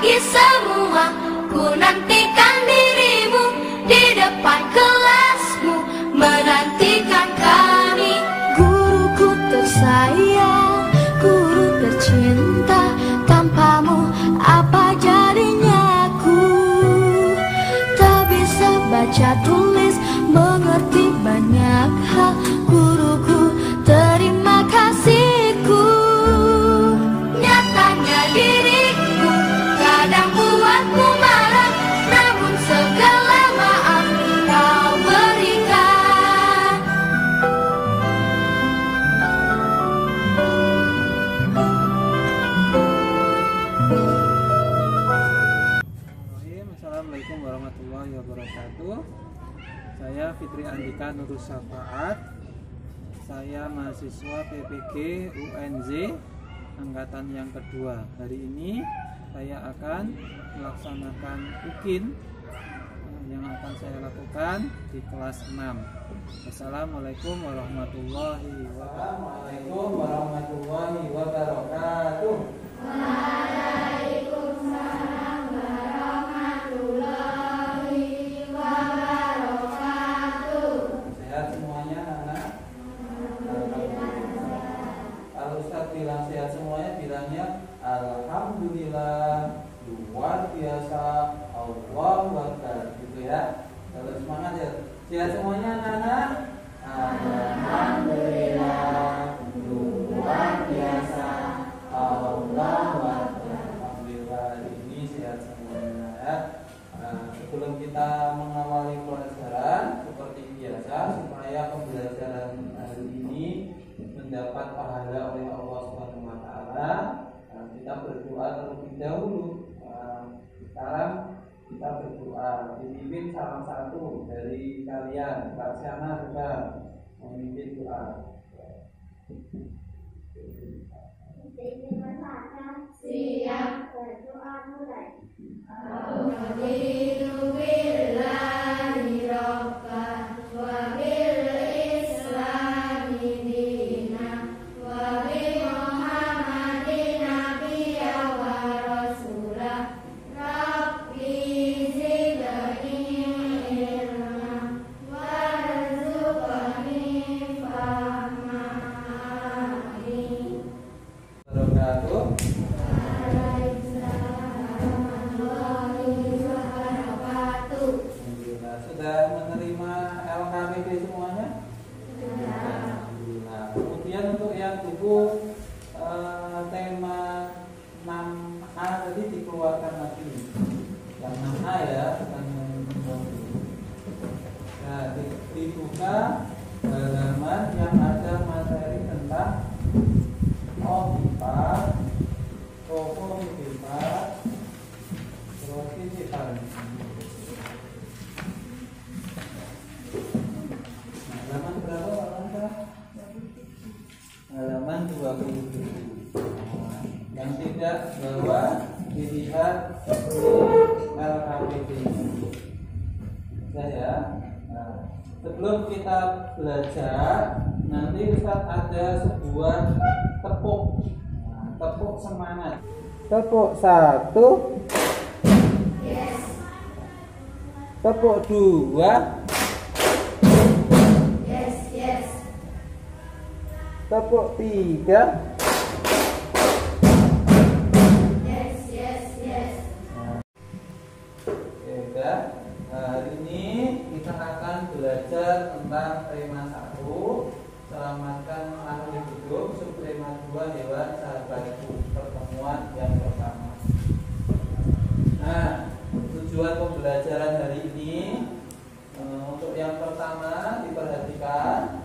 pagi semua, ku nantikan dirimu di depan kelasmu, menantikan kami. Guruku tersayang, guru tercinta, tanpamu apa jadinya aku? Tak bisa baca tulis, mengerti banyak hal. Guruku, terima kasihku. Nyatanya diriku kadang buatmu marah, namun segala maaf kau berikan. Assalamualaikum warahmatullahi wabarakatuh. Saya Fitri Andika Nurul Syafaat. Saya mahasiswa PPG UNZ angkatan yang kedua. Hari ini saya akan melaksanakan UKIN yang akan saya lakukan di kelas 6. Assalamualaikum warahmatullahi wabarakatuh. Waalaikumsalam warahmatullahi wabarakatuh. Sehat semuanya anak? Kalau Ustaz bilang sehat semuanya, bilangnya alhamdulillah, luar biasa, Allahu Akbar, gitu ya. Kalau semangat ya. Sehat semuanya anak-anak? Alhamdulillah, luar biasa, Allahu Akbar. Alhamdulillah, ini sehat semuanya ya. Sebelum kita mengawali pelajaran seperti biasa, supaya pembelajaran hari ini mendapat pahala oleh Allah Subhanahu wa taala, kita berdoa terlebih dahulu. Sekarang kita berdoa, dipimpin salah satu dari kalian. Kak Syana juga memimpin doa. Siap, berdoa mulai. Alhamdulillah billahi rabbah wa bil islami dina wa bi Muhammadin nabiyya wa rasulah. Rabbi zidni ilma warzuqni fahma. Wabarakatuh. Alhamdulillah. Sudah menerima LKPD semuanya? Alhamdulillah. Kemudian untuk yang buku tema 6A tadi dikeluarkan lagi. Yang 6A ya, bukan yang nah, dibuka halaman yang ada materi tentang OIPA, IPA, terus IPA. Halaman berapa Pak Lanta? Halaman 27. Yang tidak bawa dilihat di LKPD. Ya. Nah, sebelum kita belajar, nanti Ustaz ada sebuah tepuk. Nah, tepuk semangat. Tepuk 1. Yes. Tepuk 2. Yes, yes. Tepuk 3. Yes, yes, yes. Ya udah. Hari ini kita akan belajar tentang tema 1, selamatkan makhluk hidup, subtema 2, hewan sahabatku, pertemuan yang pertama. Nah, tujuan pembelajaran hari ini untuk yang pertama diperhatikan,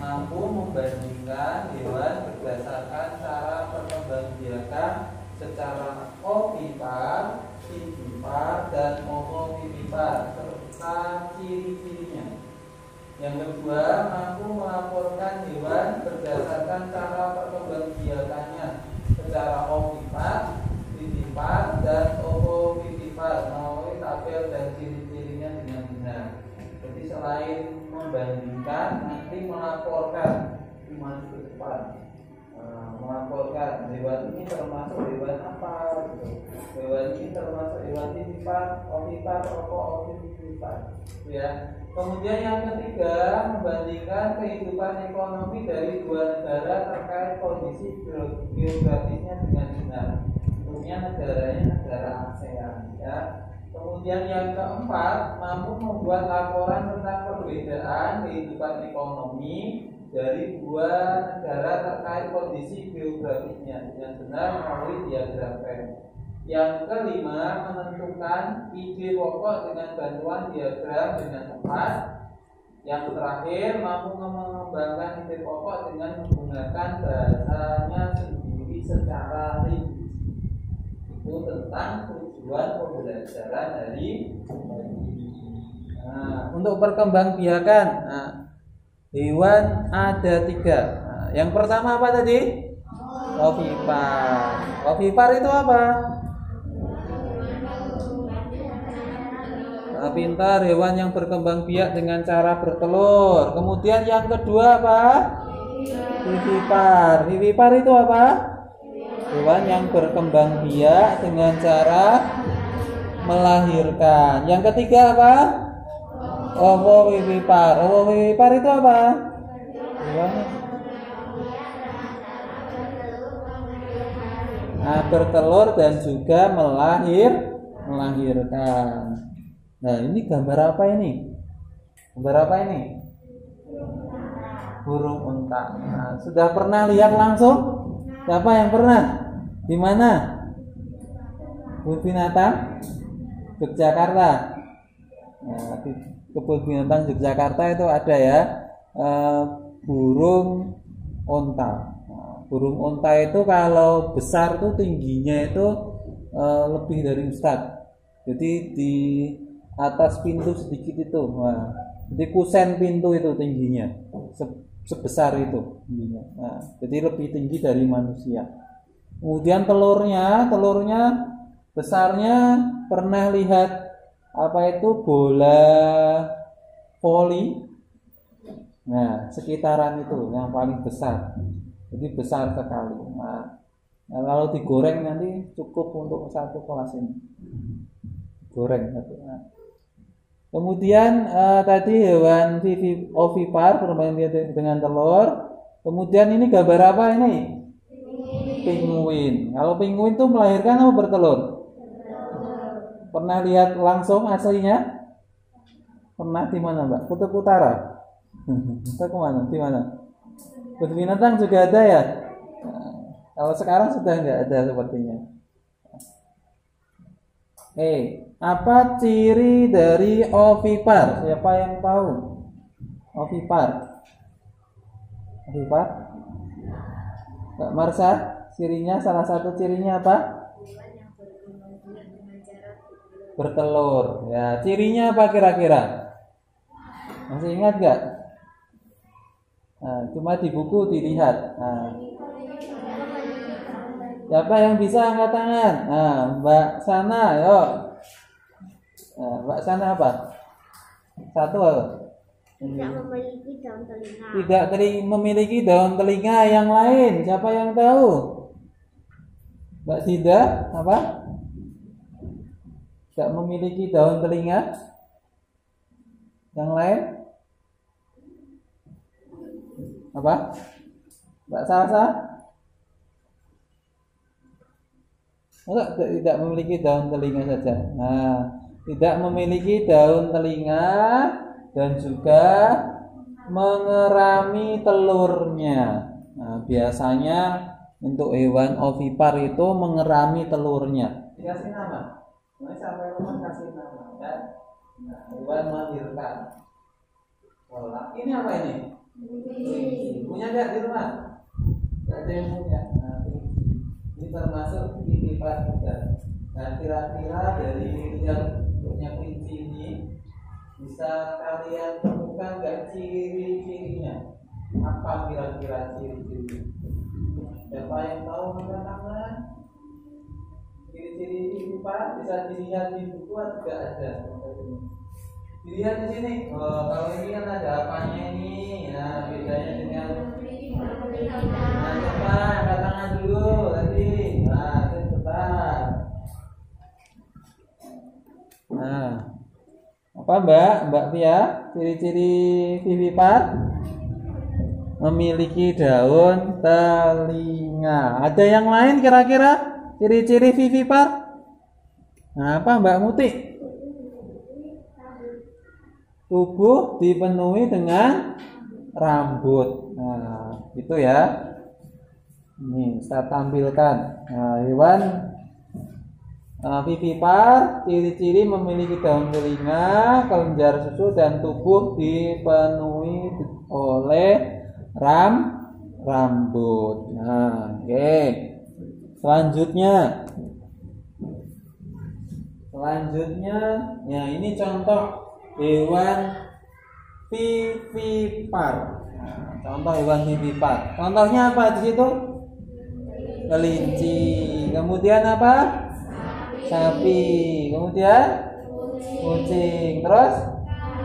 mampu membandingkan hewan berdasarkan cara perkembangbiakan secara ovipar, vivipar, dan ovovivipar serta ciri-cirinya. Yang kedua, mampu melaporkan hewan berdasarkan cara perkembangbiakannya secara ovipar, vivipar, dan ovovivipar melalui tabel dan ciri-cirinya dengan benar. Jadi selain membandingkan, nanti melaporkan di maju ke depan. Melaporkan hewan ini termasuk hewan apa gitu. Hewan termasuk hewan titipan, ovipar, rokok, ovipar. Ya. Kemudian yang ketiga, membandingkan kehidupan ekonomi dari dua negara terkait kondisi geografisnya dengan benar. Tentunya negaranya negara ASEAN. Ya. Kemudian yang keempat, mampu membuat laporan tentang perbedaan kehidupan ekonomi dari dua negara terkait kondisi geografisnya dengan benar melalui diagram Venn. Yang kelima, menentukan ide pokok dengan bantuan diagram dengan tepat. Yang terakhir, mampu mengembangkan ide pokok dengan menggunakan bahasanya sendiri secara rinci. Itu tentang tujuan pembelajaran dari untuk perkembangbiakan hewan ada 3. Yang pertama apa tadi? Ovipar. Ovipar itu apa? Pintar, hewan yang berkembang biak dengan cara bertelur. Kemudian yang kedua apa? Vivipar. Vivipar itu apa? Hewan yang berkembang biak dengan cara melahirkan. Yang ketiga apa? Ovovivipar. Ovovivipar itu apa? Hewan bertelur dan juga melahirkan. Nah, ini gambar apa ini? Gambar apa ini? Burung unta. Nah, sudah pernah lihat langsung? Siapa yang pernah? Di mana? Kebun binatang Yogyakarta. Nah, di kebun binatang Yogyakarta itu ada ya burung unta. Nah, burung unta itu kalau besar tuh tingginya itu lebih dari ustadz. Jadi di atas pintu sedikit itu, nah, jadi kusen pintu itu tingginya sebesar itu tingginya. Nah, jadi lebih tinggi dari manusia. Kemudian telurnya besarnya, pernah lihat apa itu bola voli? Nah, sekitaran itu yang paling besar. Jadi besar sekali. Nah, kalau digoreng nanti cukup untuk satu kelas ini. Goreng satu. Nah. Kemudian tadi hewan ovipar bermain dengan telur. Kemudian ini gambar apa ini? Penguin. Kalau penguin itu melahirkan atau bertelur? Pernah lihat langsung aslinya? Pernah di mana, Mbak? Kutub Utara. Kita kemana? Di mana? Kebun binatang juga ada ya? Nah, kalau sekarang sudah nggak ada sepertinya. Apa ciri dari ovipar? Siapa yang tahu? Ovipar. Ovipar? Mbak Marsha, cirinya salah satu cirinya apa? Bertelur. Ya, cirinya apa kira-kira? Masih ingat nggak? Nah, cuma di buku dilihat. Nah. Siapa yang bisa angkat tangan? Nah, Mbak Sana, yuk. Nah, Mbak Sana apa? Satu apa? Tidak memiliki daun telinga. Tidak memiliki daun telinga. Yang lain, siapa yang tahu? Mbak Sida, apa? Tidak memiliki daun telinga. Yang lain? Apa? Mbak Salsa? Tidak memiliki daun telinga saja. Nah, tidak memiliki daun telinga dan juga mengerami telurnya. Nah, biasanya untuk hewan ovipar itu mengerami telurnya. Dikasih nama. Nah, sampai rumah kasih nama ya. Nah, hewan melahirkan. Ini apa ini? Punya enggak di rumah? Enggak ada yang punya. Nah, ini termasuk titipan juga. Nah, kira-kira dari yang punya kelinci ini bisa kalian temukan nggak ciri-cirinya? Apa kira-kira ciri-cirinya? Siapa yang tahu angkat tangan? Ciri-ciri titipan bisa dilihat di buku atau tidak ada? Dilihat di sini. Oh, kalau ini kan ada apanya ini? Nah, bedanya dengan coba angkat tangan dulu tadi. Nah, cepat. Nah, apa Mbak Pia? Ciri-ciri vivipar? Memiliki daun telinga. Ada yang lain kira-kira ciri-ciri vivipar? Nah, apa Mbak Muti? Tubuh dipenuhi dengan rambut. Nah, itu ya. Ini saya tampilkan. Nah, hewan vivipar, ciri-ciri memiliki daun telinga, kelenjar susu, dan tubuh dipenuhi oleh rambut. Nah, oke. Selanjutnya, ya ini contoh hewan vivipar. Nah, contoh hewan vivipar. Contohnya apa di situ? Kelinci. Kemudian apa? Sapi. Kemudian kucing. Terus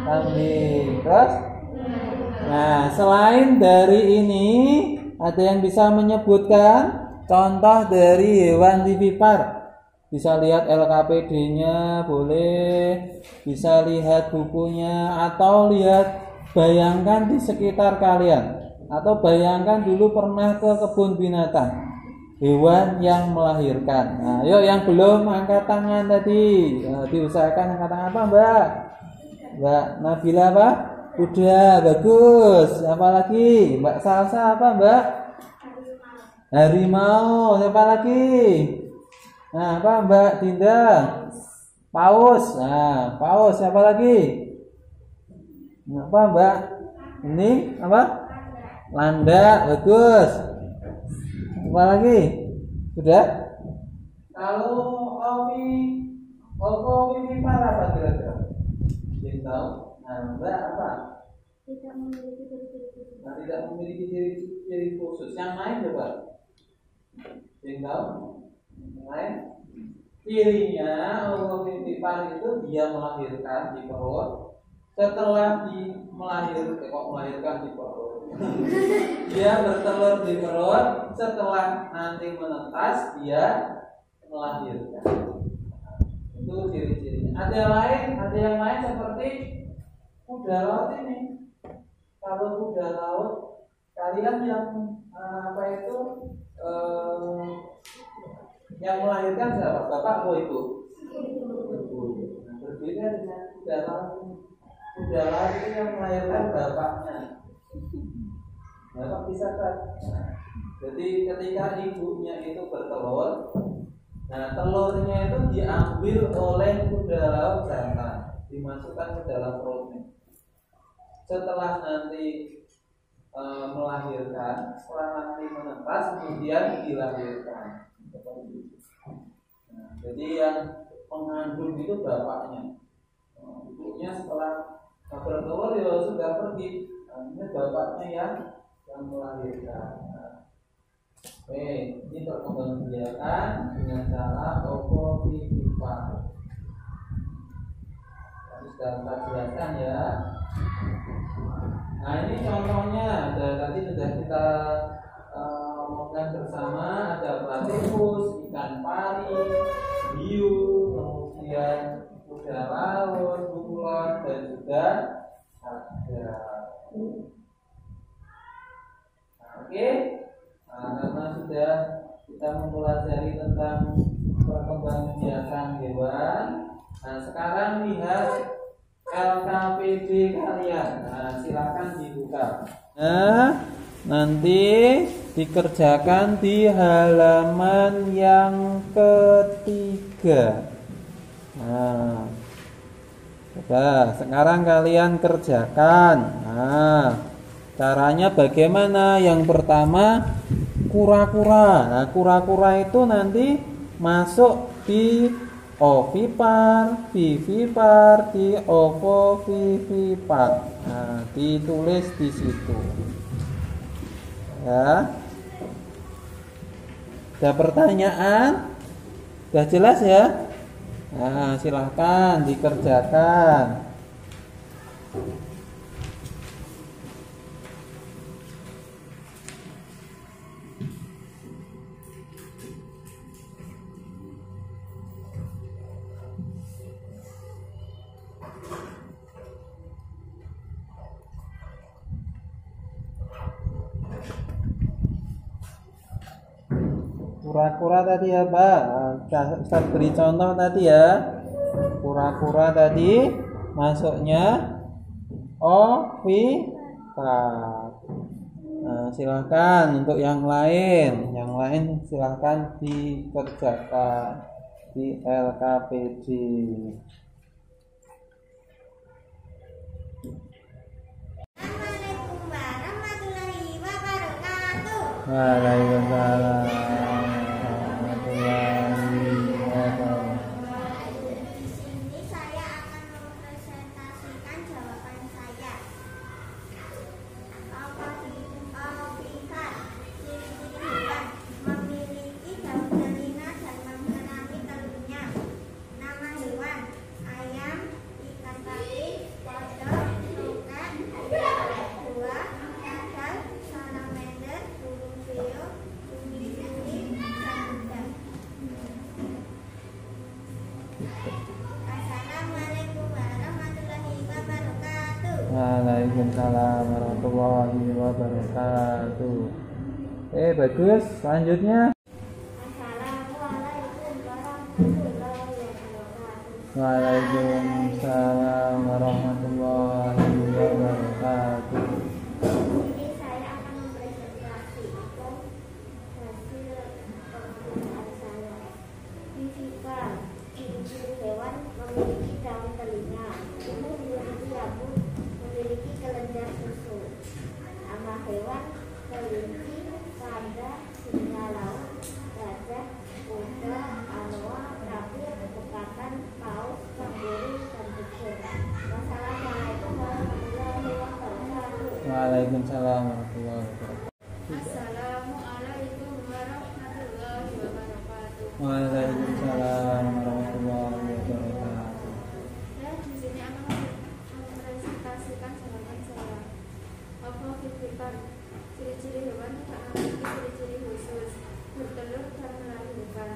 kambing. Terus. Nah, selain dari ini, ada yang bisa menyebutkan contoh dari hewan vivipar? Bisa lihat LKPD-nya, boleh. Bisa lihat bukunya, atau bayangkan di sekitar kalian. Atau bayangkan dulu pernah ke kebun binatang. Hewan yang melahirkan. Nah, yuk yang belum angkat tangan tadi, diusahakan angkat tangan. Apa Mbak Nabila apa? Udah, bagus. Apa lagi? Mbak Salsa apa Mbak? Harimau. Siapa lagi? Nah, apa Mbak Dinda? Paus. Nah, paus. Siapa lagi? Apa Mbak? Ini apa? Landak. Bagus. Apa lagi? Sudah? Kalau vivipar apa kira-kira? Tahu? Nah, Mbak apa? Tidak memiliki ciri-ciri. Nah, tidak memiliki ciri khusus. Yang lain coba. Yang tahu? Yang lain? Cirinya vivipar itu dia melahirkan di perut. Setelah melahirkan di perut, dia bertelur di perut. Setelah nanti menetas, dia melahirkan. Itu ciri-cirinya. Ada yang lain seperti kuda laut ini. Kalau kuda laut, kalian yang yang melahirkan siapa? Bapak atau ibu? Nah, berbeda dengan kuda laut ini. Kuda laut itu yang melahirkan bapaknya. Bapak bisa kan? Jadi ketika ibunya itu bertelur, nah telurnya itu diambil oleh kuda laut jantan, dimasukkan ke dalam perutnya. Setelah nanti melahirkan, setelah nanti menetas, kemudian dilahirkan. Nah, jadi yang mengandung itu bapaknya. Ibunya setelah bertelur ya sudah pergi. Nah, ini bapaknya yang melahirkan. Nah, oke, ini perkembangbiakan dengan cara vivipar. Sudah kita jelaskan ya. Nah, ini contohnya. Tadi sudah kita omongkan bersama. Ada platypus, ikan pari, hiu, kemudian kuda laut, bunglon, dan juga ada. Oke. Nah, karena sudah kita mempelajari tentang perkembangbiakan hewan. Nah, sekarang lihat LKPD kalian. Nah, silakan dibuka. Nah, nanti dikerjakan di halaman yang ketiga. Nah, coba sekarang kalian kerjakan. Nah, caranya bagaimana? Yang pertama, kura-kura. Nah, kura-kura itu nanti masuk di ovipar, vivipar, di ovovivipar. Nah, ditulis di situ. Ya. Ada pertanyaan? Sudah jelas ya? Nah, silahkan dikerjakan. Kura-kura tadi apa? Ustaz beri contoh tadi ya. Kura-kura tadi masuknya ovipat. Nah, silakan untuk yang lain silakan dikerjakan di LKPD. Assalamualaikum warahmatullahi wabarakatuh. Waalaikumsalam warahmatullahi wabarakatuh. Di sini saya akan mempresentasikan jawaban saya. Ovipat, ciri-ciri hewan, memiliki daun telinga dan mengerami telurnya. Nama hewan: ayam, ikan tapir, kodok, roket, buah, kadal, salamander, burung beo, cumi-cumi, dan udang. Assalamualaikum warahmatullahi wabarakatuh. Waalaikumsalam warahmatullahi wabarakatuh. Bagus. Selanjutnya. Assalamualaikum warahmatullahi wabarakatuh. Waalaikumsalam warahmatullahi wabarakatuh. Ini saya akan mempresentasikan hasil pemeriksaan saya. Fisika, ciri-ciri hewan memiliki daun telinga, umum memiliki rambut, memiliki kelenjar susu. Nama hewan: kelinci, panda, singa laut, gajah, kuda, anoa, tapir, bekatan, paus, kanguru, dan kucing. Wassalamualaikum warahmatullahi wabarakatuh. Waalaikumsalam warahmatullahi wabarakatuh. Assalamualaikum warahmatullahi wabarakatuh. Waalaikumsalam warahmatullahi wabarakatuh. Di sini akan mempresentasikan jawaban saya. Ovivivipan, ciri-ciri hewan tidak memiliki ciri-ciri khusus, bertelur dan melahirkan.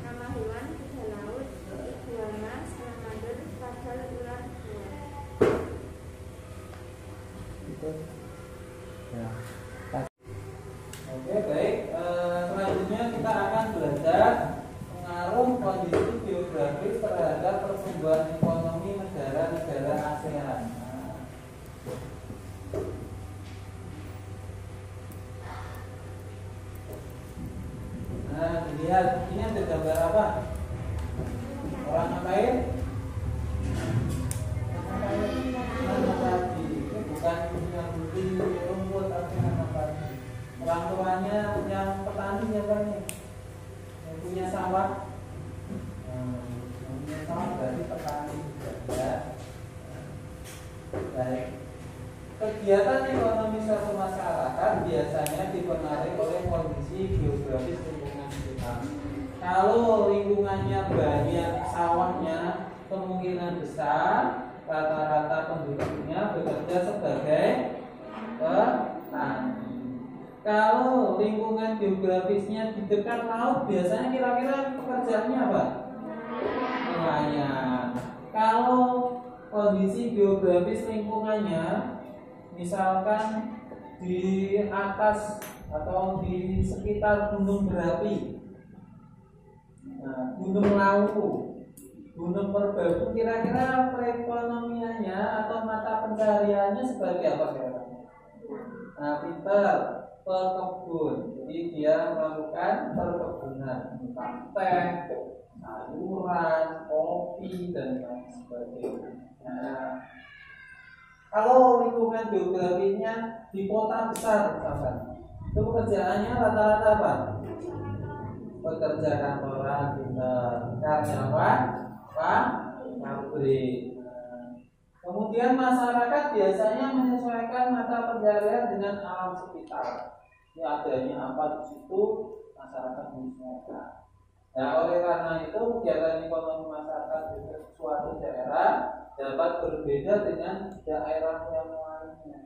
Nama hewan: kuda laut, iguana, salamander, kadal, ular, buaya. Itu. Ya. Oke, baik. Selanjutnya kita akan belajar pengaruh kondisi geografis terhadap pertumbuhan ekonomi negara-negara ASEAN. Nah, dilihat ini ada gambar apa? Orang ngapain? Nanam padi. Ini bukan yang beli rumput tapi nanam padi. Orang tuanya yang petani siapa nih? Yang punya sawah. Yang punya sawah berarti petani juga ya. Baik. Kegiatan ekonomi suatu masyarakat biasanya dipengaruhi oleh kondisi geografis lingkungan kita. Kalau lingkungannya banyak sawahnya, kemungkinan besar rata-rata penduduknya bekerja sebagai petani. Kalau lingkungan geografisnya di dekat laut, biasanya kira-kira pekerjaannya apa? Nelayan. Kalau kondisi geografis lingkungannya misalkan di atas atau di sekitar gunung berapi, gunung Lawu, gunung Merbabu, kira-kira perekonomiannya atau mata pencariannya sebagai apa kira-kira? Nah, pinter, pekebun. Jadi dia melakukan perkebunan, entah teh, sayuran, kopi, dan lain sebagainya. Nah, kalau lingkungan geografisnya di kota besar, misalkan, itu pekerjaannya rata-rata apa? Pekerja kantoran, karyawan, pabrik. Kemudian masyarakat biasanya menyesuaikan mata pencarian dengan alam sekitar. Ini adanya apa di situ, masyarakat menyesuaikan. Nah, oleh karena itu kegiatan ekonomi masyarakat di suatu daerah dapat berbeda dengan daerah yang lainnya.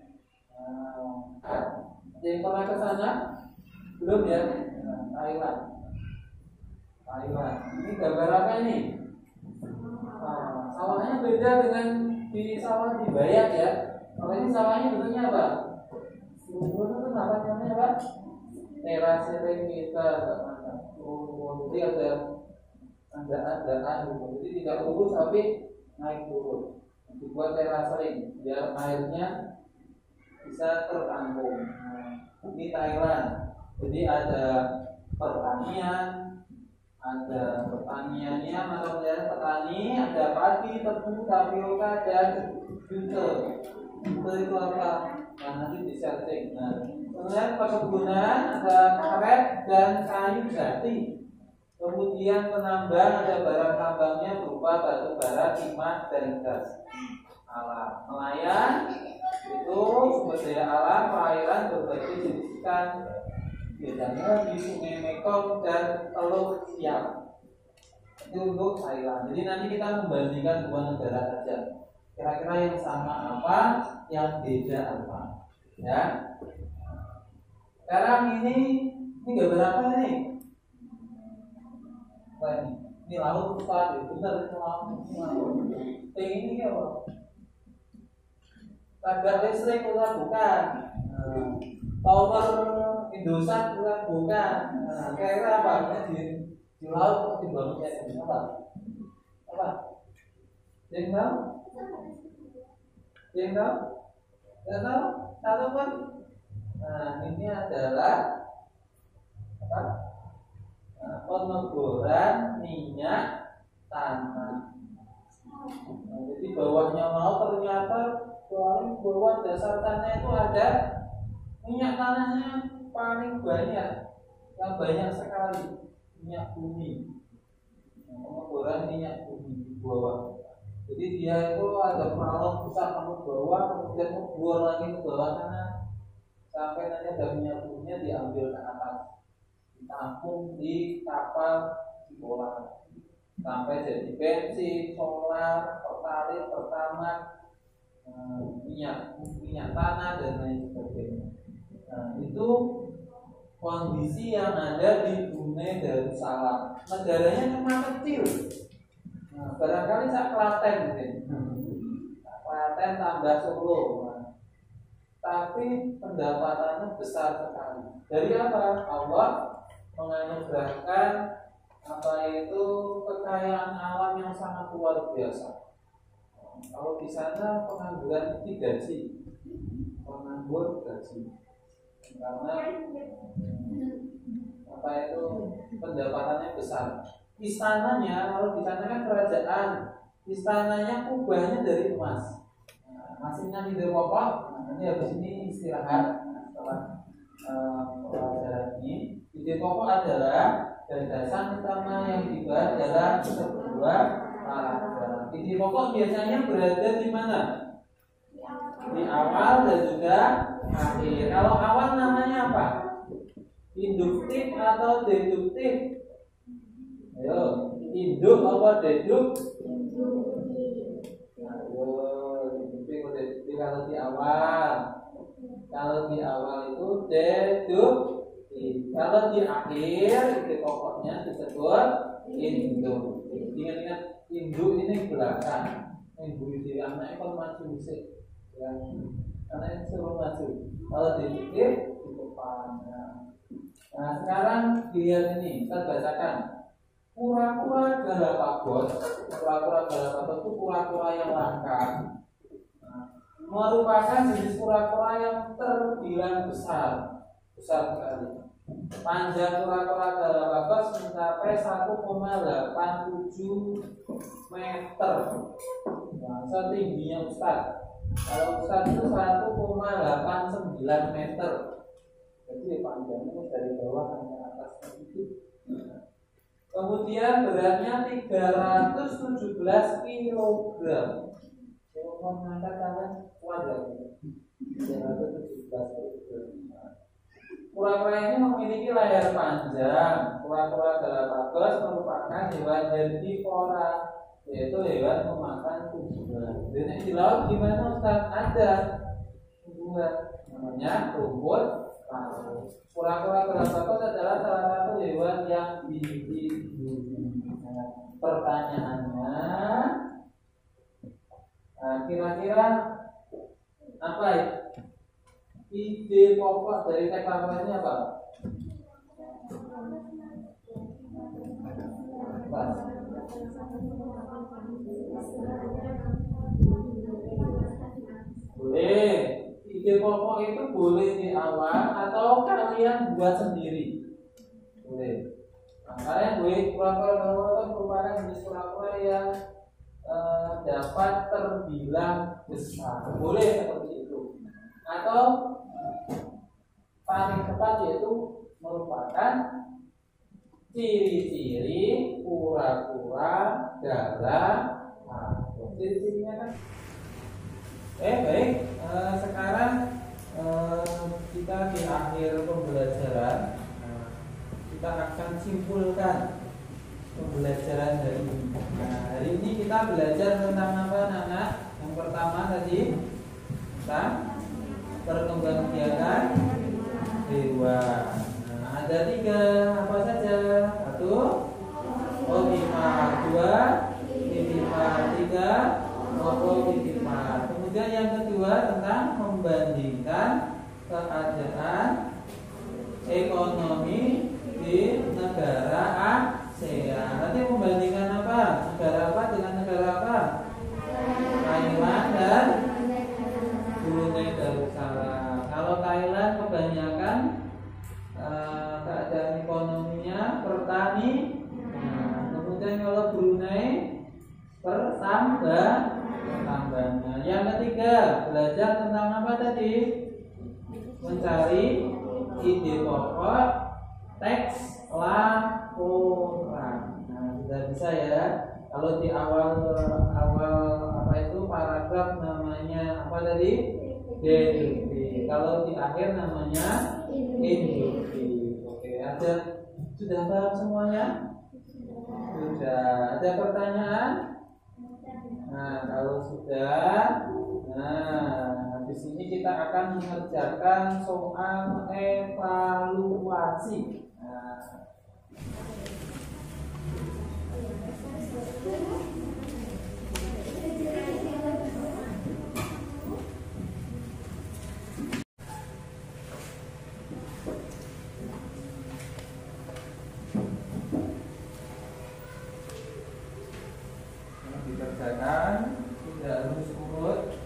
Yang pernah ke sana? Belum ya? Thailand. Ini gambar apa ini? Sawahnya beda dengan di sawah di Bayak ya. Kalau ini sawahnya bentuknya apa? Subur itu apa namanya, Pak? Terasering kita. jadi ada andaan gitu. Jadi tidak lurus tapi naik turun. Dibuat terasering biar airnya bisa tertampung. Ini Thailand. Jadi ada pertanian, ada pertaniannya, mata pelajaran petani, ada padi, tebu, tapioka, dan jute. Jute itu apa? Nah, nanti disetting. Nah, kemudian perkebunan ada karet dan kayu jati. Kemudian penambang ada barang tambangnya berupa batu bara, timah, dan gas. Alam nelayan itu sumber daya alam, perairan berbagai jenis ikan, biasanya di Sungai Mekong dan Teluk Siam. Itu untuk Thailand. Jadi nanti kita membandingkan dua negara saja. Kira-kira yang sama apa, yang beda apa, ya. Sekarang ini gambar apa ini? Apa ini? Ini laut besar, benar itu laut. Ini apa? Tagar listrik bukan. Tower Indosat bukan. Kira-kira apa? Di laut dibangunnya apa? Apa? Yang tahu? Yang tahu? Yang tahu? Tahu kan? Nah, ini adalah apa? Pengeboran minyak tanah. Nah, jadi bawahnya laut ternyata paling bawah dasar tanah itu ada minyak tanahnya paling banyak, yang banyak sekali minyak bumi. Pengeboran minyak bumi di bawah. Jadi dia itu ada peralat besar ke bawah, kemudian ngebor lagi ke bawah sana sampai nanti ada minyak buminya diambil ke atas, ditampung di kapal di bola sampai jadi bensin, solar, pertalite, pertamax, minyak tanah dan lain sebagainya. Nah, itu kondisi yang ada di Brunei Darussalam. Negaranya cuma kecil. Nah, barangkali saya Klaten gitu. Klaten tambah Solo. Nah, tapi pendapatannya besar sekali. Dari apa? Allah menganugerahkan apa itu kekayaan alam yang sangat luar biasa. Kalau di sana pengangguran itu gaji, penganggur gaji, karena apa itu pendapatannya besar. Istananya, kalau di sana kan kerajaan, istananya kubahnya dari emas. Masihnya di Depok, nanti habis ini istirahat setelah pelajaran ini. Di Depok adalah gagasan utama yang dibahas adalah sebuah paragraf. Di Depok biasanya berada di mana? Di awal dan juga akhir. Kalau awal namanya apa? Induktif atau deduktif? Ayo, induk apa deduk? Ayo, induktif atau deduktif kalau di awal. Kalau di awal itu deduktif. Kalau di akhir itu pokoknya disebut induk. Ingat-ingat, induk ini belakang. Induk itu anaknya kan maju musik. Ya, anaknya suruh maju. Kalau deduktif di depan. Nah, sekarang dilihat ini, kita bacakan. Kura-kura Galapagos. Kura-kura Galapagos itu kura-kura yang langka. Merupakan jenis kura-kura yang terbilang besar sekali. Panjang kura-kura Galapagos mencapai 1,87 meter. Nah, setingginya Ustaz. Kalau Ustaz itu 1,89 meter. Jadi panjangnya dari bawah sampai atas sedikit. Kemudian beratnya 317 kg. Kalau mau mengangkat tangan kuat ya. 317 kg. Kura-kura ini memiliki layar panjang. Kura-kura Galapagos merupakan hewan herbivora, yaitu hewan pemakan tumbuhan. Dan di laut gimana Ustaz? Ada tumbuhan namanya rumput. Kura-kura Galapagos adalah salah satu hewan yang dilindungi. Pertanyaannya, kira-kira apa ya? Ide pokok dari teks laporan ini apa? Bebas. Boleh. Ide pokok itu boleh di awal atau kalian buat sendiri. Boleh. Nah, kalian boleh pura-pura merupakan jenis pura-pura yang dapat terbilang besar. Boleh seperti itu. Atau paling tepat yaitu merupakan ciri-ciri pura-pura galak. Ciri-cirinya kan. Baik. Sekarang kita di akhir pembelajaran, kita akan simpulkan pembelajaran hari ini. Hari ini kita belajar tentang apa, Nana? Yang pertama tadi tentang perkembangbiakan hewan. Ada 3, apa saja? 1, ovivivipat, 2, vivivipat, 3, ovovivivipat. Kemudian yang kedua tentang membandingkan keadaan ekonomi di negara ASEAN. Nanti membandingkan apa? Negara apa dengan negara apa? Thailand dan Brunei Darussalam. Kalau Thailand kebanyakan keadaan ekonominya pertani. Kemudian kalau Brunei pertambangan. Yang ketiga belajar tentang apa tadi? Mencari ide pokok teks laporan. Nah, sudah bisa ya. Kalau di awal apa itu paragraf namanya apa tadi? Deduktif. Kalau di akhir namanya induktif. Oke, sudah paham semuanya? Sudah. Ada pertanyaan? Nah, kalau sudah, habis ini kita akan mengerjakan soal evaluasi. Dikerjakan, tidak harus urut,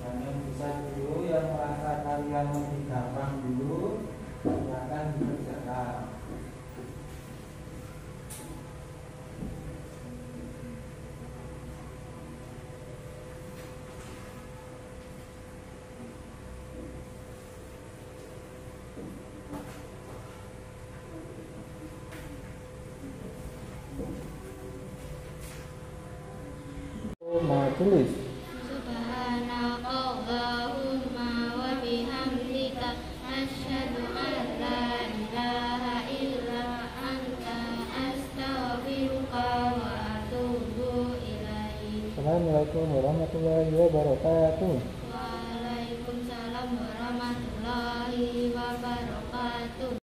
hanya bisa dulu yang merasa kalian lebih gampang dulu, silakan dikerjakan. Tulis. Subhanakallahumma wa bihamdika asyhadu an la ilaha illa anta astaghfiruka wa atubu ilaik. Assalamualaikum warahmatullahi wabarakatuh.